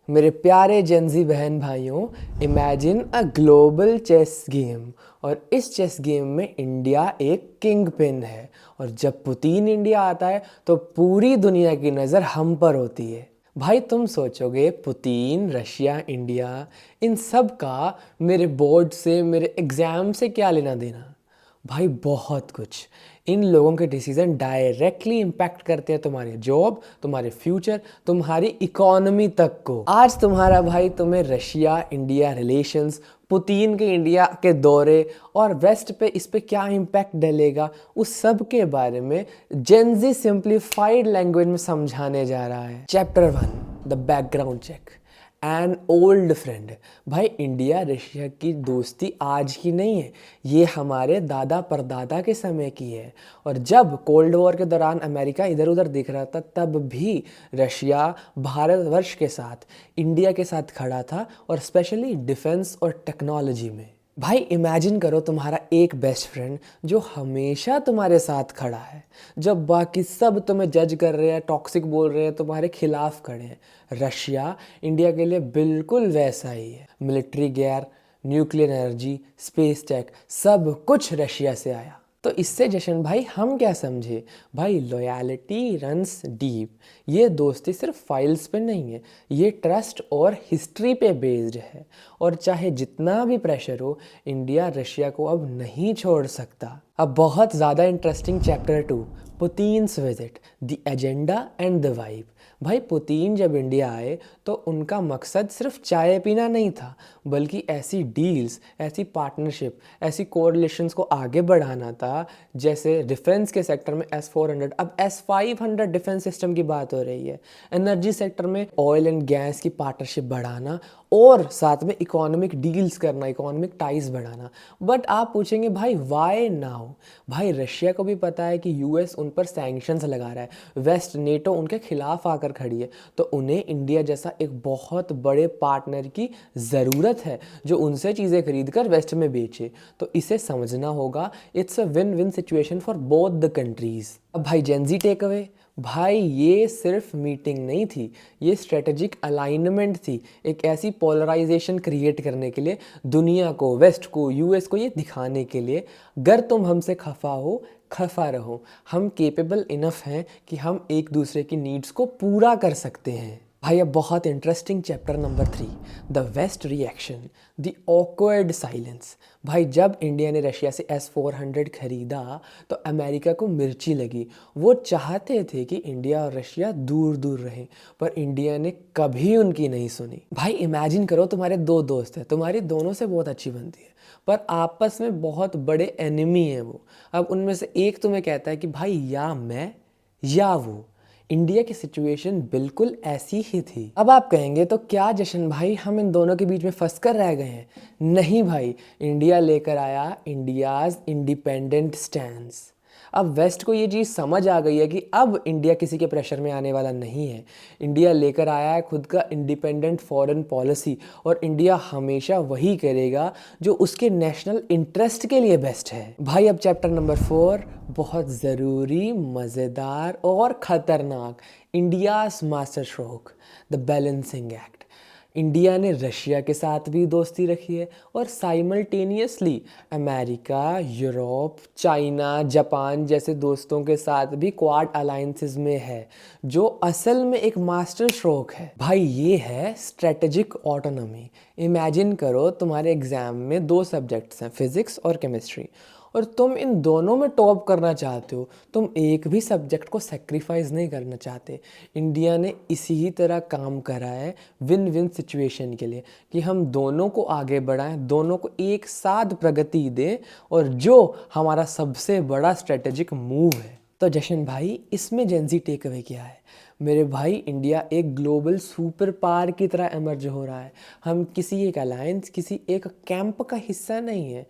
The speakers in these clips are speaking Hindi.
मेरे प्यारे जेंजी बहन भाइयों, imagine a global chess game. और इस चेस गेम में इंडिया एक किंग पिन है। और जब पुतिन इंडिया आता है तो पूरी दुनिया की नज़र हम पर होती है। भाई तुम सोचोगे पुतिन, रशिया, इंडिया, इन सब का मेरे बोर्ड से, मेरे एग्ज़ाम से क्या लेना देना? भाई बहुत कुछ। इन लोगों के डिसीजन डायरेक्टली इम्पैक्ट करते हैं तुम्हारे जॉब, तुम्हारे फ्यूचर, तुम्हारी इकोनॉमी तक को। आज तुम्हारा भाई तुम्हें रशिया इंडिया रिलेशंस, पुतिन के इंडिया के दौरे और वेस्ट पे इस पे क्या इम्पैक्ट डलेगा, उस सब के बारे में जेनजी सिंप्लीफाइड लैंग्वेज में समझाने जा रहा है। Chapter 1, the background check. An old friend. भाई इंडिया रशिया की दोस्ती आज की नहीं है, ये हमारे दादा परदादा के समय की है। और जब कोल्ड वॉर के दौरान अमेरिका इधर उधर दिख रहा था तब भी रशिया भारतवर्ष के साथ, इंडिया के साथ खड़ा था, और स्पेशली डिफेंस और टेक्नोलॉजी में। भाई इमेजिन करो तुम्हारा एक बेस्ट फ्रेंड जो हमेशा तुम्हारे साथ खड़ा है जब बाकी सब तुम्हें जज कर रहे हैं, टॉक्सिक बोल रहे हैं, तुम्हारे खिलाफ खड़े हैं। रशिया इंडिया के लिए बिल्कुल वैसा ही है। Military gear, nuclear energy, space tech, सब कुछ रशिया से आया। तो इससे जशन भाई हम क्या समझे? भाई लॉयल्टी रन्स डीप। ये दोस्ती सिर्फ फाइल्स पे नहीं है, ये ट्रस्ट और हिस्ट्री पे बेस्ड है। और चाहे जितना भी प्रेशर हो, इंडिया रशिया को अब नहीं छोड़ सकता। अब बहुत ज़्यादा interesting chapter 2, Putin's visit, the agenda and the vibe. भाई पुतिन जब इंडिया आए तो उनका मकसद सिर्फ चाय पीना नहीं था, बल्कि ऐसी डील्स, ऐसी पार्टनरशिप, ऐसी कोरिलेशंस को आगे बढ़ाना था। जैसे डिफेंस के सेक्टर में S-400, अब S-500 डिफेंस सिस्टम की बात हो रही है। एनर्जी सेक्टर में ऑयल एंड गैस की पार्टनरशिप बढ़ाना, और साथ में इकोनॉमिक डील्स करना, इकोनॉमिक टाइज बढ़ाना। बट आप पूछेंगे भाई वाई नाउ? भाई रशिया को भी पता है कि यूएस उन पर सैंक्शंस लगा रहा है, वेस्ट नेटो उनके खिलाफ आकर खड़ी है, तो उन्हें इंडिया जैसा एक बहुत बड़े पार्टनर की ज़रूरत है जो उनसे चीज़ें खरीद कर वेस्ट में बेचे। तो इसे समझना होगा, it's a win win situation for both the countries. अब भाई जेनजी टेक अवे। भाई ये सिर्फ मीटिंग नहीं थी, ये स्ट्रेटेजिक अलाइनमेंट थी। एक ऐसी पोलराइजेशन क्रिएट करने के लिए, दुनिया को, वेस्ट को, यूएस को ये दिखाने के लिए, अगर तुम हमसे खफा हो, खफा रहो, हम केपेबल इनफ हैं कि हम एक दूसरे की नीड्स को पूरा कर सकते हैं। भाई अब बहुत interesting chapter number 3, the west reaction, the awkward silence. भाई जब इंडिया ने रशिया से S-400 खरीदा तो अमेरिका को मिर्ची लगी। वो चाहते थे कि इंडिया और रशिया दूर दूर रहें, पर इंडिया ने कभी उनकी नहीं सुनी। भाई इमेजिन करो तुम्हारे दो दोस्त हैं, तुम्हारी दोनों से बहुत अच्छी बनती है, पर आपस में बहुत बड़े एनिमी हैं वो। अब उनमें से एक तुम्हें कहता है कि भाई या मैं या वो। इंडिया की सिचुएशन बिल्कुल ऐसी ही थी। अब आप कहेंगे तो क्या जशन भाई हम इन दोनों के बीच में फंस कर रह गए हैं? नहीं भाई, इंडिया लेकर आया इंडियाज इंडिपेंडेंट स्टैंड्स। अब वेस्ट को ये चीज़ समझ आ गई है कि अब इंडिया किसी के प्रेशर में आने वाला नहीं है। इंडिया लेकर आया है खुद का इंडिपेंडेंट फॉरेन पॉलिसी, और इंडिया हमेशा वही करेगा जो उसके नेशनल इंटरेस्ट के लिए बेस्ट है। भाई अब चैप्टर नंबर 4, बहुत ज़रूरी, मज़ेदार और ख़तरनाक, India's master stroke, the balancing act. India ने रशिया के साथ भी दोस्ती रखी है, और simultaneously America, Europe, China, Japan जैसे दोस्तों के साथ भी क्वाड अलायंसेस में है, जो असल में एक मास्टर स्ट्रोक है। भाई ये है स्ट्रेटेजिक ऑटोनॉमी। इमेजिन करो तुम्हारे एग्जाम में 2 सब्जेक्ट्स हैं, फिजिक्स और केमिस्ट्री, और तुम इन दोनों में टॉप करना चाहते हो। तुम एक भी सब्जेक्ट को सेक्रीफाइस नहीं करना चाहते। इंडिया ने इसी ही तरह काम करा है विन विन सिचुएशन के लिए, कि हम दोनों को आगे बढ़ाएं, दोनों को एक साथ प्रगति दें, और जो हमारा सबसे बड़ा स्ट्रेटेजिक मूव है। तो जशन भाई इसमें जेनजी टेक अवे क्या है? मेरे भाई इंडिया एक ग्लोबल सुपर पावर की तरह इमर्ज हो रहा है। हम किसी एक अलायंस, किसी एक कैंप का हिस्सा नहीं है।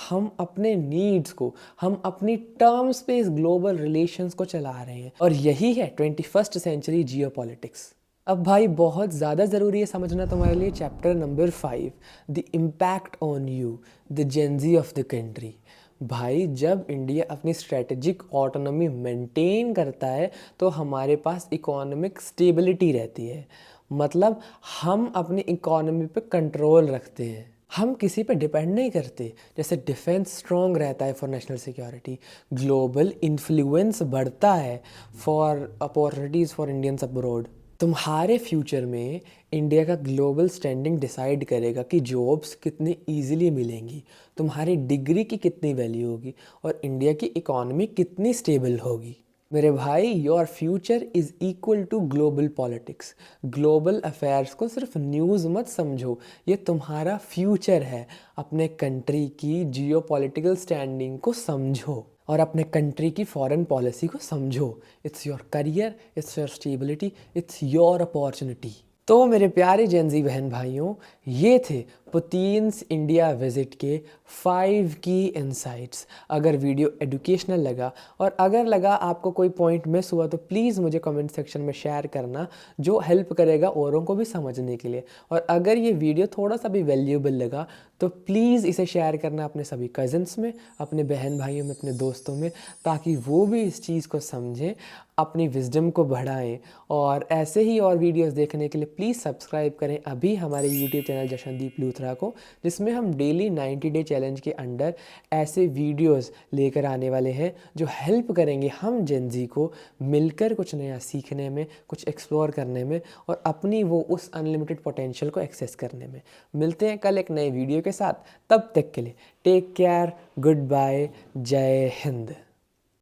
हम अपने नीड्स को, हम अपनी टर्म्स पे इस ग्लोबल रिलेशंस को चला रहे हैं, और यही है 21st सेंचुरी जियोपॉलिटिक्स। अब भाई बहुत ज़्यादा ज़रूरी है समझना तुम्हारे लिए chapter number 5, the impact on you, the Gen Z of the country. भाई जब इंडिया अपनी स्ट्रेटेजिक ऑटोनॉमी मेंटेन करता है तो हमारे पास इकोनॉमिक स्टेबिलिटी रहती है। मतलब हम अपनी इकोनॉमी पे कंट्रोल रखते हैं, हम किसी पे डिपेंड नहीं करते। जैसे डिफेंस स्ट्रॉन्ग रहता है for national security, global influence बढ़ता है for opportunities for Indians abroad. तुम्हारे फ्यूचर में इंडिया का ग्लोबल स्टैंडिंग डिसाइड करेगा कि जॉब्स कितनी इजीली मिलेंगी, तुम्हारी डिग्री की कितनी वैल्यू होगी और इंडिया की इकॉनमी कितनी स्टेबल होगी। मेरे भाई, your future is equal to global politics. Global affairs को सिर्फ न्यूज़ मत समझो, ये तुम्हारा फ्यूचर है। अपने कंट्री की जियो पॉलिटिकल स्टैंडिंग को समझो और अपने कंट्री की फॉरेन पॉलिसी को समझो। It's your career, it's your stability, it's your opportunity. तो मेरे प्यारे जेनजी बहन भाइयों, ये थे पुतिन्स इंडिया विज़िट के 5 की इनसाइट्स। अगर वीडियो एजुकेशनल लगा और अगर लगा आपको कोई पॉइंट मिस हुआ तो प्लीज़ मुझे कमेंट सेक्शन में शेयर करना, जो हेल्प करेगा औरों को भी समझने के लिए। और अगर ये वीडियो थोड़ा सा भी वैल्यूएबल लगा तो प्लीज़ इसे शेयर करना अपने सभी कज़न्स में, अपने बहन भाइयों में, अपने दोस्तों में, ताकि वो भी इस चीज़ को समझें, अपनी विजडम को बढ़ाएं। और ऐसे ही और वीडियोस देखने के लिए प्लीज़ सब्सक्राइब करें अभी हमारे यूट्यूब चैनल जशनदीप लूथरा को, जिसमें हम डेली 90 डे चैलेंज के अंडर ऐसे वीडियोस लेकर आने वाले हैं जो हेल्प करेंगे हम जेनजी को मिलकर कुछ नया सीखने में, कुछ एक्सप्लोर करने में और अपनी वो उस अनलिमिटेड पोटेंशियल को एक्सेस करने में। मिलते हैं कल एक नए वीडियो के साथ, तब तक के लिए टेक केयर, गुड बाय, जय हिंद।